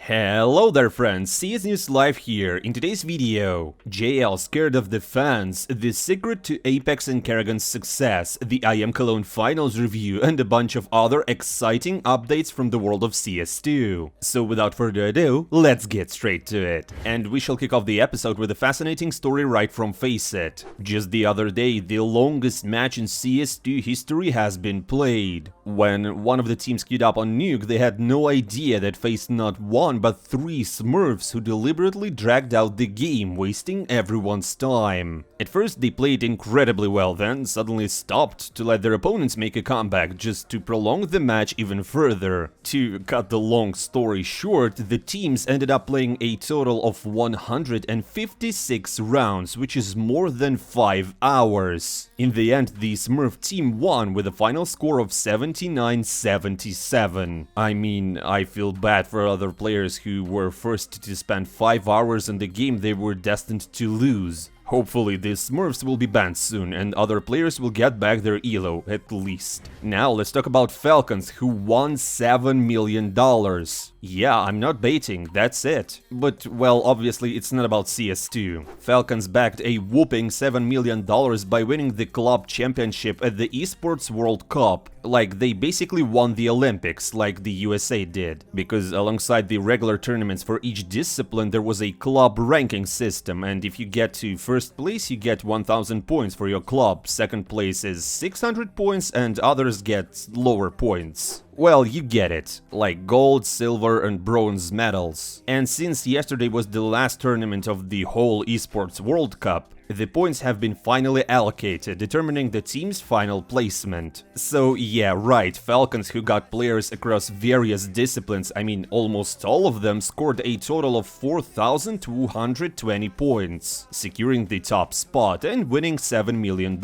Hello there friends, CS News Live here. In today's video, JL scared of the fans, the secret to Apex and Karrigan's success, the IEM Cologne Finals review, and a bunch of other exciting updates from the world of CS2. So without further ado, let's get straight to it. And we shall kick off the episode with a fascinating story right from Faceit. Just the other day, the longest match in CS2 history has been played. When one of the teams queued up on Nuke, they had no idea that faced not one but three smurfs who deliberately dragged out the game, wasting everyone's time. At first they played incredibly well, then suddenly stopped to let their opponents make a comeback, just to prolong the match even further. To cut the long story short, the teams ended up playing a total of 156 rounds, which is more than 5 hours. In the end, the Smurf team won with a final score of 79-77. I mean, I feel bad for other players who were forced to spend 5 hours in the game they were destined to lose. Hopefully the Smurfs will be banned soon and other players will get back their elo, at least. Now let's talk about Falcons, who won $7 million. Yeah, I'm not baiting, that's it. But, well, obviously it's not about CS2. Falcons backed a whopping $7 million by winning the club championship at the esports World Cup. Like, they basically won the Olympics, like the USA did. Because alongside the regular tournaments for each discipline, there was a club ranking system, and if you get to first place, you get 1000 points for your club, second place is 600 points, and others get lower points. Well, you get it, like gold, silver and bronze medals. And since yesterday was the last tournament of the whole esports World Cup, the points have been finally allocated, determining the team's final placement. So yeah, right, Falcons, who got players across various disciplines, I mean almost all of them, scored a total of 4220 points, securing the top spot and winning $7 million.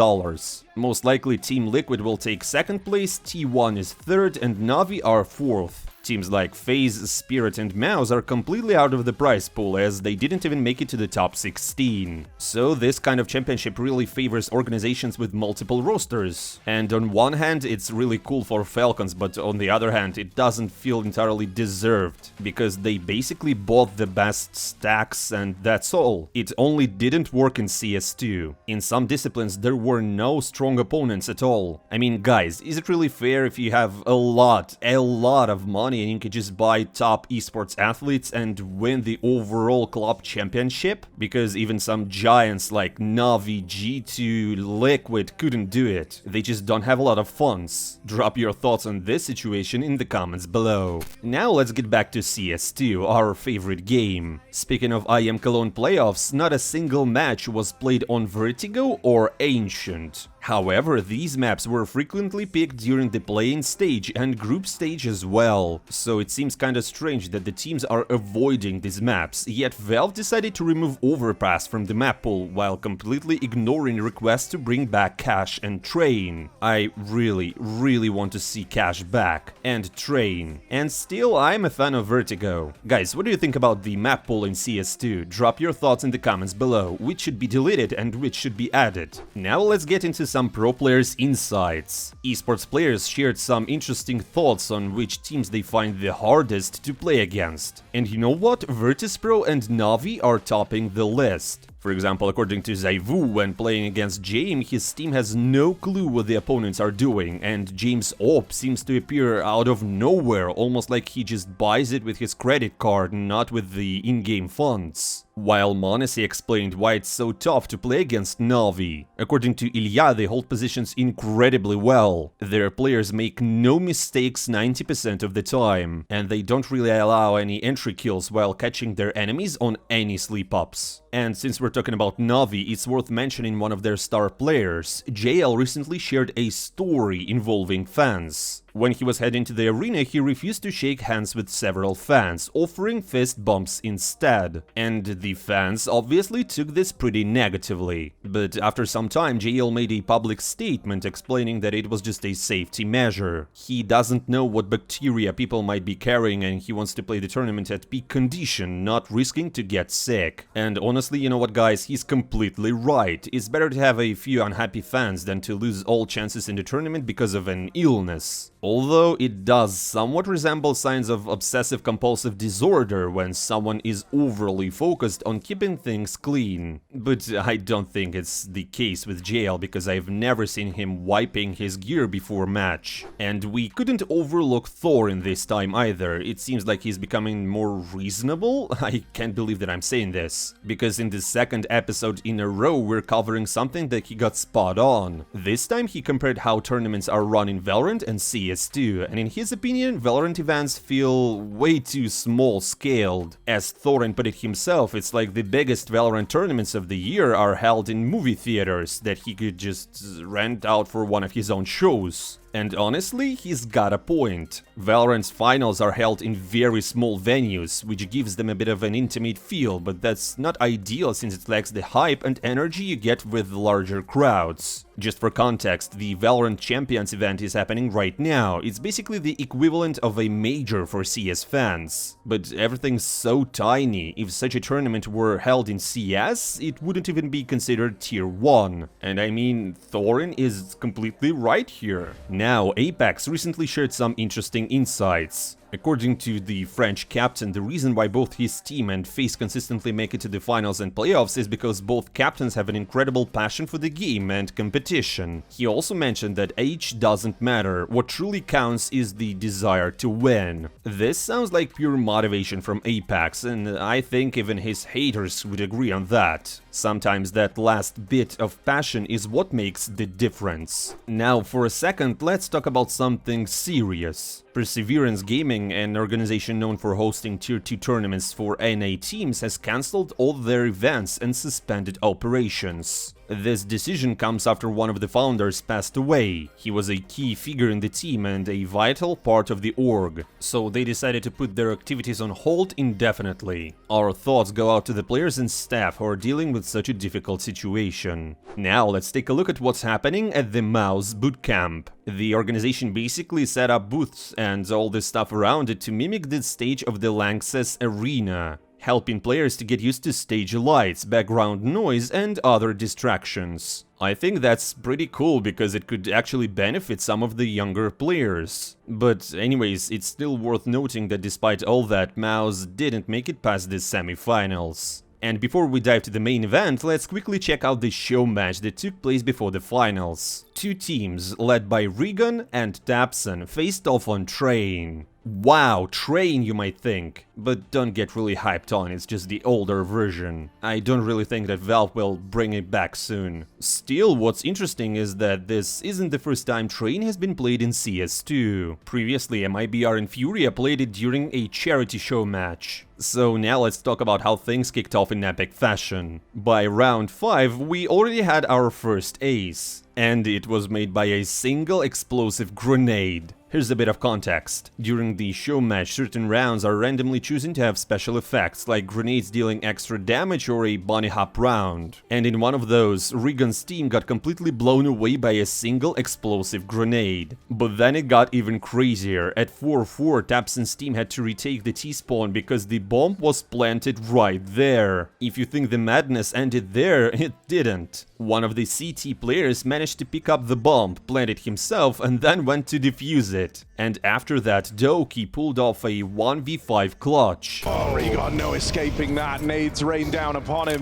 Most likely Team Liquid will take second place, T1 is third and Na'Vi are fourth. Teams like FaZe, Spirit and Mouse are completely out of the prize pool, as they didn't even make it to the top 16. So this kind of championship really favors organizations with multiple rosters. And on one hand it's really cool for Falcons, but on the other hand it doesn't feel entirely deserved, because they basically bought the best stacks and that's all. It only didn't work in CS2. In some disciplines there were no strong opponents at all. I mean, guys, is it really fair if you have a lot of money and you can just buy top esports athletes and win the overall club championship? Because even some giants like Na'Vi, G2, Liquid couldn't do it. They just don't have a lot of funds. Drop your thoughts on this situation in the comments below. Now let's get back to CS2, our favorite game. Speaking of IEM Cologne playoffs, not a single match was played on Vertigo or Ancient. However, these maps were frequently picked during the play-in stage and group stage as well, so it seems kinda strange that the teams are avoiding these maps, yet Valve decided to remove Overpass from the map pool while completely ignoring requests to bring back Cash and Train. I really want to see Cash back, and Train. And still, I'm a fan of Vertigo. Guys, what do you think about the map pool in CS2? Drop your thoughts in the comments below, which should be deleted and which should be added. Now let's get into some pro players' insights. Esports players shared some interesting thoughts on which teams they find the hardest to play against. And you know what? Virtus.pro and Na'Vi are topping the list. For example, according to Zaivu, when playing against James, his team has no clue what the opponents are doing, and James' op seems to appear out of nowhere, almost like he just buys it with his credit card, not with the in-game funds. While Monesi explained why it's so tough to play against Na'Vi. According to Ilya, they hold positions incredibly well. Their players make no mistakes 90% of the time, and they don't really allow any entry kills while catching their enemies on any sleep-ups. And since we're talking about Na'Vi, it's worth mentioning one of their star players. JL recently shared a story involving fans. When he was heading to the arena, he refused to shake hands with several fans, offering fist bumps instead. And the fans obviously took this pretty negatively. But after some time, JL made a public statement explaining that it was just a safety measure. He doesn't know what bacteria people might be carrying and he wants to play the tournament at peak condition, not risking to get sick. And honestly, you know what guys, he's completely right. It's better to have a few unhappy fans than to lose all chances in the tournament because of an illness. Although it does somewhat resemble signs of obsessive-compulsive disorder when someone is overly focused on keeping things clean. But I don't think it's the case with JL because I've never seen him wiping his gear before match. And we couldn't overlook Thorin this time either. It seems like he's becoming more reasonable. I can't believe that I'm saying this, because in the second episode in a row we're covering something that he got spot on. This time he compared how tournaments are run in Valorant and CS2, and in his opinion, Valorant events feel way too small-scaled. As Thorin put it himself, it's like the biggest Valorant tournaments of the year are held in movie theaters that he could just rent out for one of his own shows. And honestly, he's got a point. Valorant's finals are held in very small venues, which gives them a bit of an intimate feel, but that's not ideal since it lacks the hype and energy you get with larger crowds. Just for context, the Valorant Champions event is happening right now. It's basically the equivalent of a major for CS fans. But everything's so tiny, if such a tournament were held in CS, it wouldn't even be considered tier 1. And I mean, Thorin is completely right here. Now, Apex recently shared some interesting insights. According to the French captain, the reason why both his team and FaZe consistently make it to the finals and playoffs is because both captains have an incredible passion for the game and competition. He also mentioned that age doesn't matter, what truly counts is the desire to win. This sounds like pure motivation from Apex, and I think even his haters would agree on that. Sometimes that last bit of passion is what makes the difference. Now, for a second, let's talk about something serious. Perseverance Gaming, an organization known for hosting Tier 2 tournaments for NA teams, has cancelled all their events and suspended operations. This decision comes after one of the founders passed away. He was a key figure in the team and a vital part of the org, so they decided to put their activities on hold indefinitely. Our thoughts go out to the players and staff who are dealing with such a difficult situation. Now let's take a look at what's happening at the Mouse Bootcamp. The organization basically set up booths and all this stuff around it to mimic the stage of the Lanxess Arena, helping players to get used to stage lights, background noise, and other distractions. I think that's pretty cool because it could actually benefit some of the younger players. But anyways, it's still worth noting that despite all that, Mouse didn't make it past the semi-finals. And before we dive to the main event, let's quickly check out the show match that took place before the finals. Two teams, led by Karrigan and Tapson, faced off on Train. Wow, Train, you might think, but don't get really hyped on, it's just the older version. I don't really think that Valve will bring it back soon. Still, what's interesting is that this isn't the first time Train has been played in CS2. Previously, MIBR and Furia played it during a charity show match. So now let's talk about how things kicked off in epic fashion. By round 5, we already had our first ace, and it was made by a single explosive grenade. Here's a bit of context. During the show match, certain rounds are randomly chosen to have special effects, like grenades dealing extra damage or a bunny hop round. And in one of those, Karrigan's team got completely blown away by a single explosive grenade. But then it got even crazier. At 4-4, Tapson's team had to retake the T-spawn because the bomb was planted right there. If you think the madness ended there, it didn't. One of the CT players managed to pick up the bomb, plant it himself, and then went to defuse it. And after that, Doki pulled off a 1v5 clutch. Oh, he got no escaping that. Nades rained down upon him.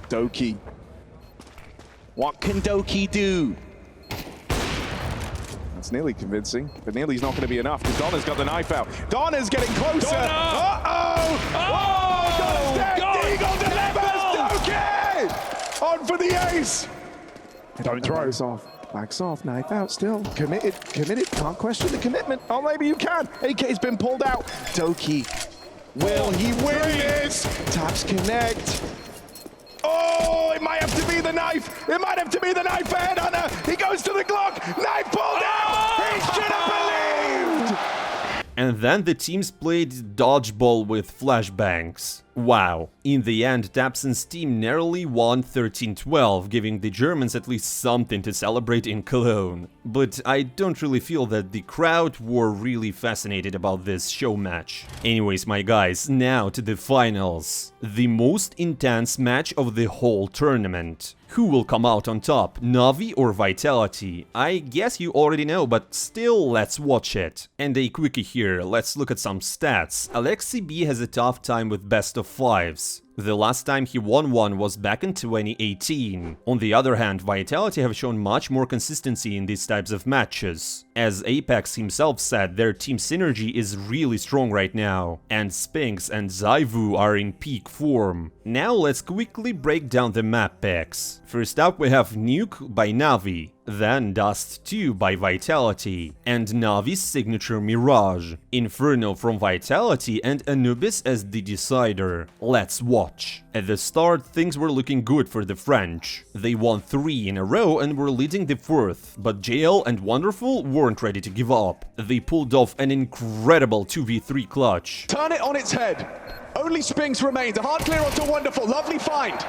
Doki. What can Doki do? That's nearly convincing, but nearly's not going to be enough because Donna's got the knife out. Donna's getting closer. Uh-oh! Oh! Donna's dead! Eagle delivers! Doki! On for the ace! Don't throw. Backs off, knife out still. Committed, can't question the commitment. Oh, maybe you can. AK's been pulled out. Doki, will he win this? Taps connect. Oh, it might have to be the knife. It might have to be the knife for Headhunter. He goes to the Glock. Knife pulled out. He should have believed. And then the teams played dodgeball with flashbangs. Wow. In the end, Tapson's team narrowly won 13-12, giving the Germans at least something to celebrate in Cologne. But I don't really feel that the crowd were really fascinated about this show match. Anyways, my guys, now to the finals. The most intense match of the whole tournament. Who will come out on top, Na'Vi or Vitality? I guess you already know, but still, let's watch it. And a quickie here, let's look at some stats. Alexi B has a tough time with best of 5s. The last time he won one was back in 2018. On the other hand, Vitality have shown much more consistency in these types of matches. As Apex himself said, their team synergy is really strong right now, and Spinks and Zaivu are in peak form. Now let's quickly break down the map packs. First up we have Nuke by Na'Vi, then Dust 2 by Vitality, and Na'Vi's signature Mirage, Inferno from Vitality, and Anubis as the decider. Let's watch. At the start, things were looking good for the French. They won 3 in a row and were leading the 4th, but JL and Wonderful weren't ready to give up. They pulled off an incredible 2v3 clutch. Turn it on its head. Only Spinks remains. A hard clear onto Wonderful. Lovely find.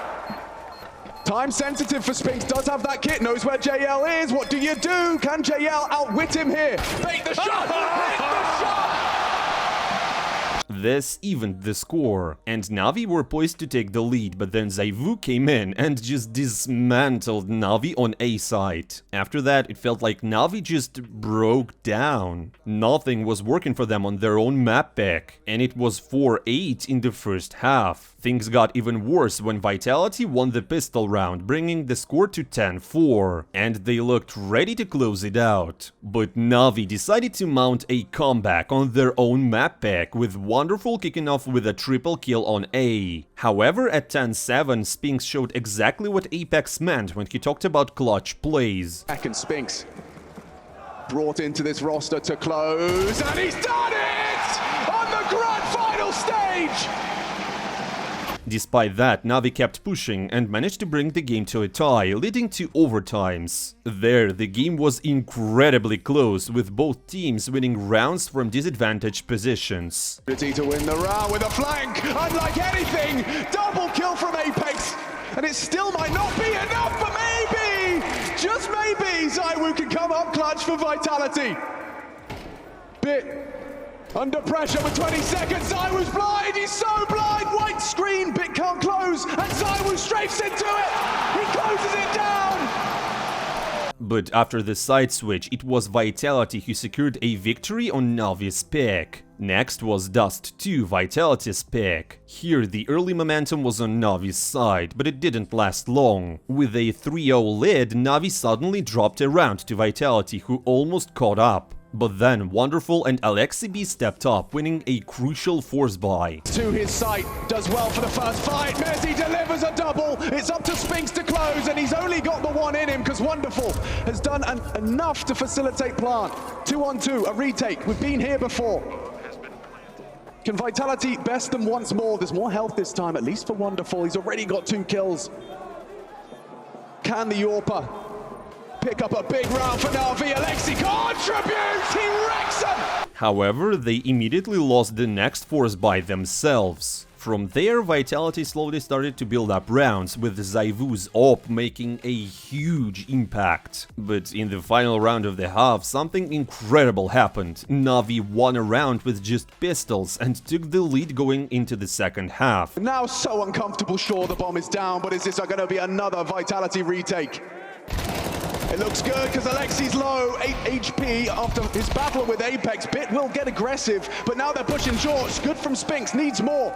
Time sensitive for Spinks, does have that kit, knows where JL is. What do you do? Can JL outwit him here? Make the shot! Make the shot! This evened the score, and Na'Vi were poised to take the lead, but then Zaivu came in and just dismantled Na'Vi on A side. After that, it felt like Na'Vi just broke down. Nothing was working for them on their own map pack, and it was 4-8 in the first half. Things got even worse when Vitality won the pistol round, bringing the score to 10-4, and they looked ready to close it out. But Na'Vi decided to mount a comeback on their own map pack, with Wonderful kicking off with a triple kill on A. However, at 10-7, Spinks showed exactly what Apex meant when he talked about clutch plays. Second Spinks brought into this roster to close, and he's done it on the grand final stage! Despite that, Na'Vi kept pushing and managed to bring the game to a tie, leading to overtimes. There, the game was incredibly close, with both teams winning rounds from disadvantaged positions. Ready to win the round with a flank, unlike anything! Double kill from Apex, and it still might not be enough, but maybe, just maybe, Zaiwu can come up clutch for Vitality. Bit under pressure with 20 seconds, Zaiwu's blind, he's so blind, white screen, Bit can't close, and Zaiwu strafes into it, he closes it down! But after the side switch, it was Vitality who secured a victory on Na'Vi's pick. Next was Dust 2, Vitality's pick. Here the early momentum was on Na'Vi's side, but it didn't last long. With a 3-0 lead, Na'Vi suddenly dropped a round to Vitality, who almost caught up. But then Wonderful and Alexi B stepped up, winning a crucial force buy. To his sight, does well for the first fight, Messi delivers a double, it's up to Spinks to close, and he's only got the one in him because Wonderful has done enough to facilitate plant. 2-on-2, a retake, we've been here before. Can Vitality best them once more? There's more health this time, at least for Wonderful, he's already got 2 kills. Can the Yorpa pick up a big round for Na'Vi? Alexi contributes! He wrecks him! However, they immediately lost the next force by themselves. From there, Vitality slowly started to build up rounds, with Zaivu's AWP making a huge impact. But in the final round of the half, something incredible happened. Na'Vi won a round with just pistols and took the lead going into the second half. Now so uncomfortable, sure the bomb is down, but is this going to be another Vitality retake? It looks good because Alexi's low, 8 HP after his battle with Apex. Bit will get aggressive, but now they're pushing short. Good from Spinks, needs more.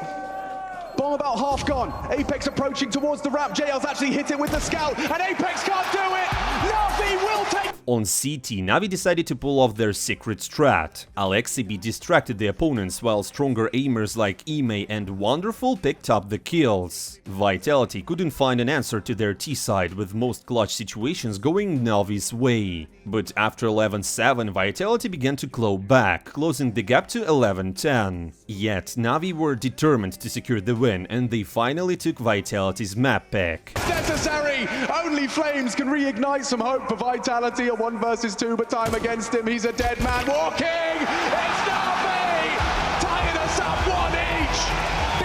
Bomb about half gone. Apex approaching towards the ramp. JL's actually hit it with the scout, and Apex can't do it. Na'Vi will take. On CT, Na'Vi decided to pull off their secret strat. Alexi B distracted the opponents, while stronger aimers like Ime and Wonderful picked up the kills. Vitality couldn't find an answer to their T-side, with most clutch situations going Na'Vi's way. But after 11-7, Vitality began to claw back, closing the gap to 11-10. Yet, Na'Vi were determined to secure the win, and they finally took Vitality's map pack. Necessary! Only Flames can reignite some hope for Vitality. A 1 versus 2, but time against him. He's a dead man walking! It's Na'Vi! Tying us up 1 each!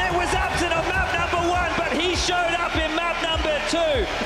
It was absent on map number 1, but he showed up in map number 2.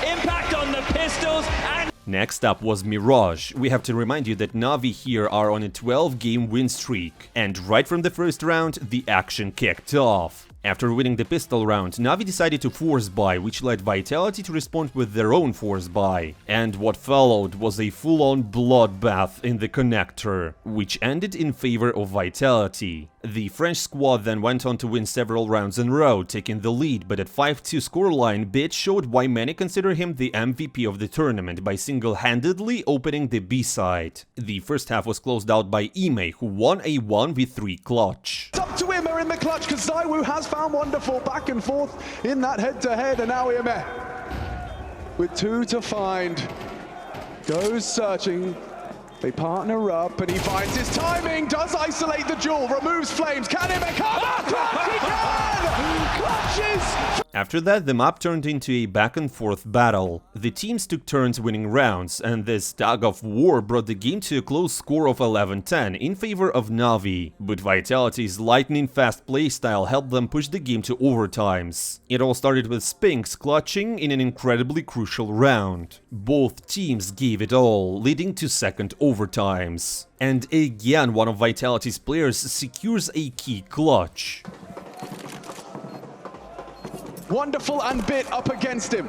Impact on the pistols and... Next up was Mirage. We have to remind you that Na'Vi here are on a 12-game win streak. And right from the first round, the action kicked off. After winning the pistol round, Na'Vi decided to force buy, which led Vitality to respond with their own force buy. And what followed was a full-on bloodbath in the connector, which ended in favor of Vitality. The French squad then went on to win several rounds in a row, taking the lead, but at 5-2 scoreline, Bit showed why many consider him the MVP of the tournament by single-handedly opening the B side. The first half was closed out by Ime, who won a 1v3 clutch. It's up to Ime in the clutch, because Zywoo has found wonderful back and forth in that head-to-head, and now Ime, with 2 to find, goes searching. They partner up, and he finds his timing, does isolate the duel, removes flames, can Ime come? Clutch, he can! Clutches! After that, the map turned into a back-and-forth battle. The teams took turns winning rounds, and this tug-of-war brought the game to a close score of 11-10 in favor of Na'Vi. But Vitality's lightning-fast playstyle helped them push the game to overtimes. It all started with Spinks clutching in an incredibly crucial round. Both teams gave it all, leading to second overtimes. And again, one of Vitality's players secures a key clutch. Wonderful and Bit up against him.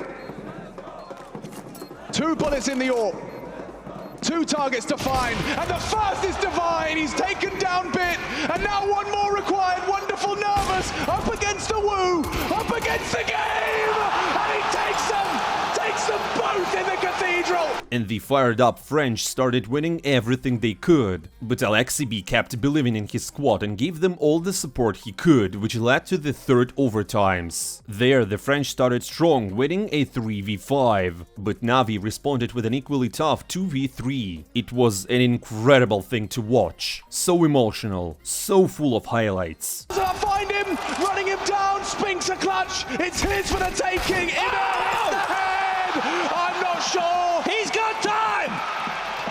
2 bullets in the AWP. 2 targets to find, and the first is Divine. He's taken down Bit, and now 1 more required. Wonderful, nervous, up against the Woo, up against the game, and he takes them both in the cathedral. And the fired-up French started winning everything they could. But Alexibi kept believing in his squad and gave them all the support he could, which led to the third overtimes. There, the French started strong, winning a 3v5. But Na'Vi responded with an equally tough 2v3. It was an incredible thing to watch. So emotional, so full of highlights. Find him, running him down, Spinks a clutch, it's his for the taking, in the head! I'm not sure. He's got time!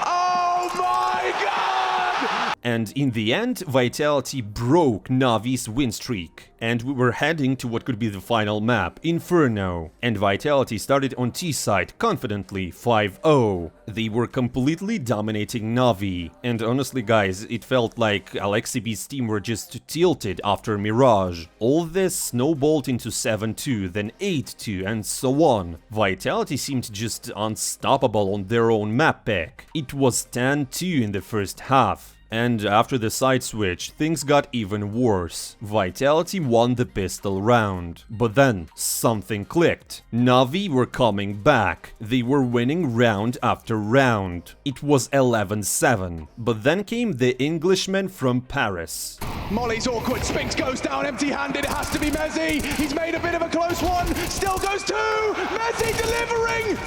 Oh my god! And in the end, Vitality broke Na'Vi's win streak. And we were heading to what could be the final map, Inferno. And Vitality started on T side confidently, 5-0. They were completely dominating Na'Vi. And honestly guys, it felt like Alexibi's team were just tilted after Mirage. All this snowballed into 7-2, then 8-2 and so on. Vitality seemed just unstoppable on their own map pack. It was 10-2 in the first half. And after the side switch, things got even worse. Vitality won the pistol round. But then, something clicked. Na'Vi were coming back. They were winning round after round. It was 11-7. But then came the Englishman from Paris. Molly's awkward, Spinks goes down empty-handed, it has to be Mezzi. He's made a bit of a close one, still goes 2, Mezzi delivering!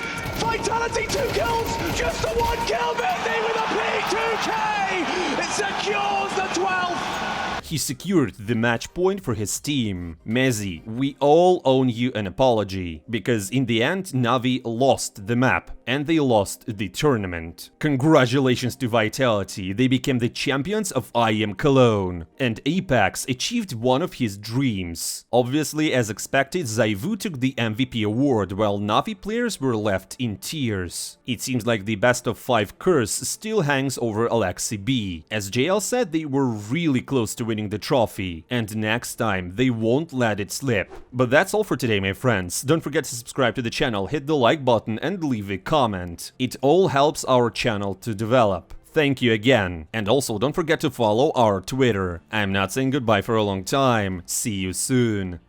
Vitality 2 kills, just the 1 kill, Mezzi with a P2K! It secures the 12th! He secured the match point for his team. Mezzi, we all owe you an apology, because in the end Na'Vi lost the map, and they lost the tournament. Congratulations to Vitality, they became the champions of IEM Cologne, and Apex achieved one of his dreams. Obviously, as expected, Zywoo took the MVP award, while Na'Vi players were left in tears. It seems like the best of 5 curse still hangs over Alexi B. As JL said, they were really close to winning the trophy, and next time they won't let it slip. But that's all for today, my friends. Don't forget to subscribe to the channel, hit the like button and leave a comment. It all helps our channel to develop. Thank you again. And also don't forget to follow our Twitter. I'm not saying goodbye for a long time. See you soon.